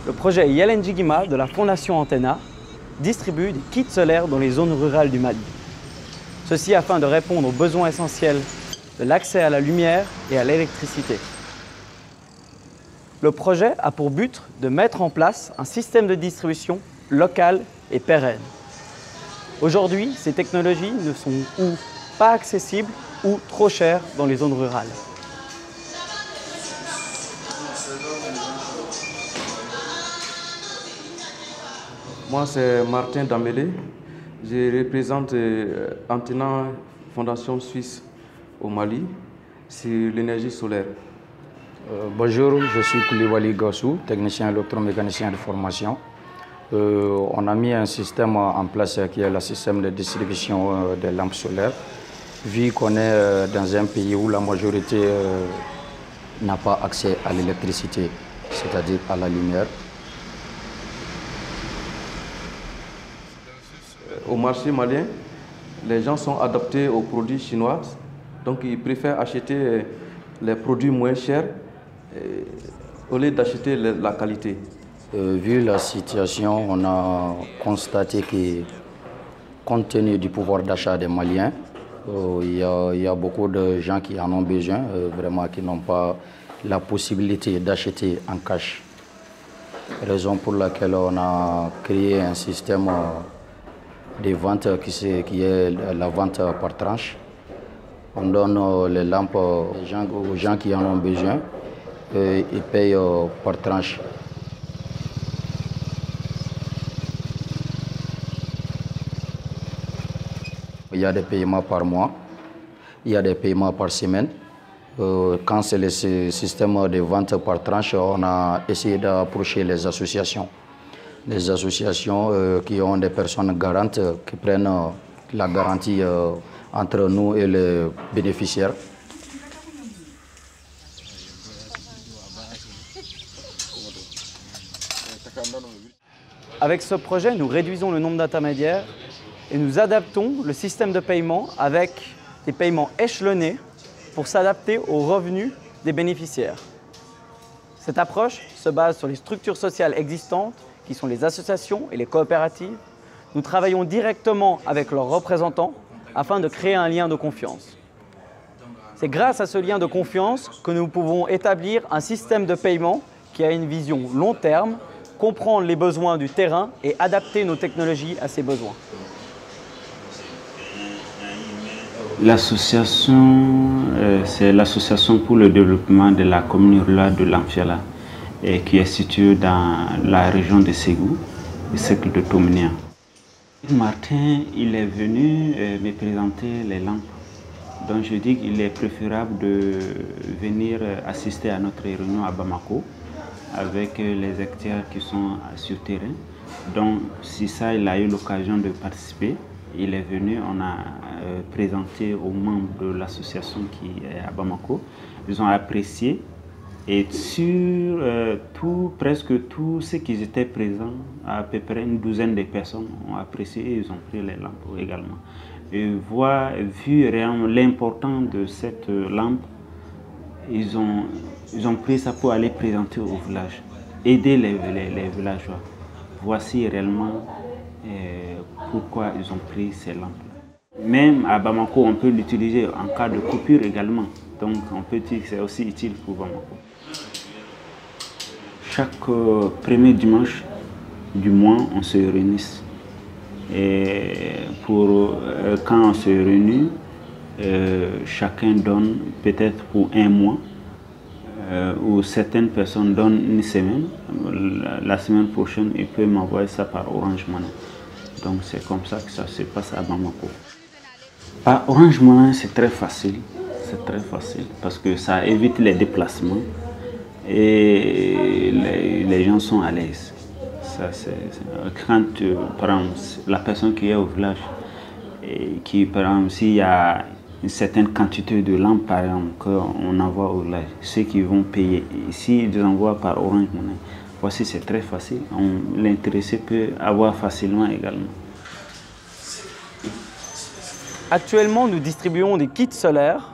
le projet Yalenjigima de la Fondation Antena distribue des kits solaires dans les zones rurales du Mali. Ceci afin de répondre aux besoins essentiels de l'accès à la lumière et à l'électricité. Le projet a pour but de mettre en place un système de distribution local et pérenne. Aujourd'hui, ces technologies ne sont ou pas accessibles ou trop chères dans les zones rurales. Moi, c'est Martin Damélé. Je représente Antena Fondation Suisse au Mali sur l'énergie solaire. Bonjour, je suis Koulibaly Gassou, technicien électromécanicien de formation. On a mis un système en place qui est le système de distribution des lampes solaires. Vu qu'on est dans un pays où la majorité n'a pas accès à l'électricité, c'est-à-dire à la lumière. Au marché malien, les gens sont adaptés aux produits chinois, donc ils préfèrent acheter les produits moins chers au lieu d'acheter la qualité. Vu la situation, on a constaté que, compte tenu du pouvoir d'achat des Maliens, il y a beaucoup de gens qui en ont besoin, vraiment qui n'ont pas la possibilité d'acheter en cash. Raison pour laquelle on a créé un système de vente qui est la vente par tranche. On donne les lampes aux gens qui en ont besoin et ils payent par tranche. Il y a des paiements par mois, il y a des paiements par semaine. Quand c'est le système de vente par tranche, on a essayé d'approcher les associations. Les associations qui ont des personnes garantes, qui prennent la garantie entre nous et les bénéficiaires. Avec ce projet, nous réduisons le nombre d'intermédiaires et nous adaptons le système de paiement avec des paiements échelonnés pour s'adapter aux revenus des bénéficiaires. Cette approche se base sur les structures sociales existantes qui sont les associations et les coopératives. Nous travaillons directement avec leurs représentants afin de créer un lien de confiance. C'est grâce à ce lien de confiance que nous pouvons établir un système de paiement qui a une vision long terme, comprendre les besoins du terrain et adapter nos technologies à ces besoins. L'association, c'est l'association pour le développement de la commune rurale de Lamfiala, qui est située dans la région de Ségou, le cercle de Tominia. Martin, il est venu me présenter les lampes. Donc je dis qu'il est préférable de venir assister à notre réunion à Bamako avec les acteurs qui sont sur terrain. Donc si ça, il a eu l'occasion de participer. Il est venu, on a présenté aux membres de l'association qui est à Bamako. Ils ont apprécié et sur presque tous ceux qui étaient présents, à peu près une douzaine de personnes ont apprécié et ils ont pris les lampes également. Et vu l'importance de cette lampe, ils ont pris ça pour aller présenter au village, aider les villageois. Voici réellement pourquoi ils ont pris ces lampes. Même à Bamako, on peut l'utiliser en cas de coupure également. Donc on peut dire que c'est aussi utile pour Bamako. Chaque premier dimanche du mois, on se réunit. Et quand on se réunit, chacun donne peut-être pour un mois, ou certaines personnes donnent une semaine. La semaine prochaine, ils peuvent m'envoyer ça par Orange Money. Donc c'est comme ça que ça se passe à Bamako. Par Orange Money, c'est très facile parce que ça évite les déplacements et les gens sont à l'aise. Quand par exemple, la personne qui est au village et qui, par exemple, s'il y a une certaine quantité de lampes, par exemple, qu'on envoie au village, ceux qui vont payer, s'ils envoient par Orange Money, voici, c'est très facile. L'intéressé peut avoir facilement également. Actuellement, nous distribuons des kits solaires,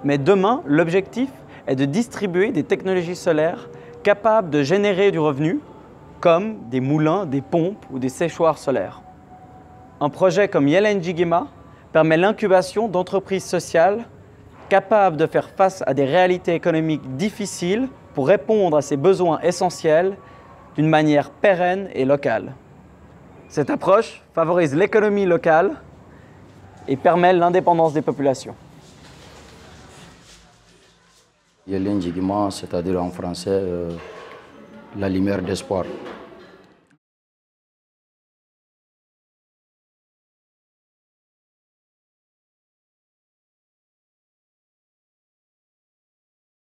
mais demain, l'objectif est de distribuer des technologies solaires capables de générer du revenu comme des moulins, des pompes ou des séchoirs solaires. Un projet comme Yelen Jigema permet l'incubation d'entreprises sociales capables de faire face à des réalités économiques difficiles pour répondre à ces besoins essentiels d'une manière pérenne et locale. Cette approche favorise l'économie locale et permet l'indépendance des populations. Yelen Jigema, c'est-à-dire en français la lumière d'espoir.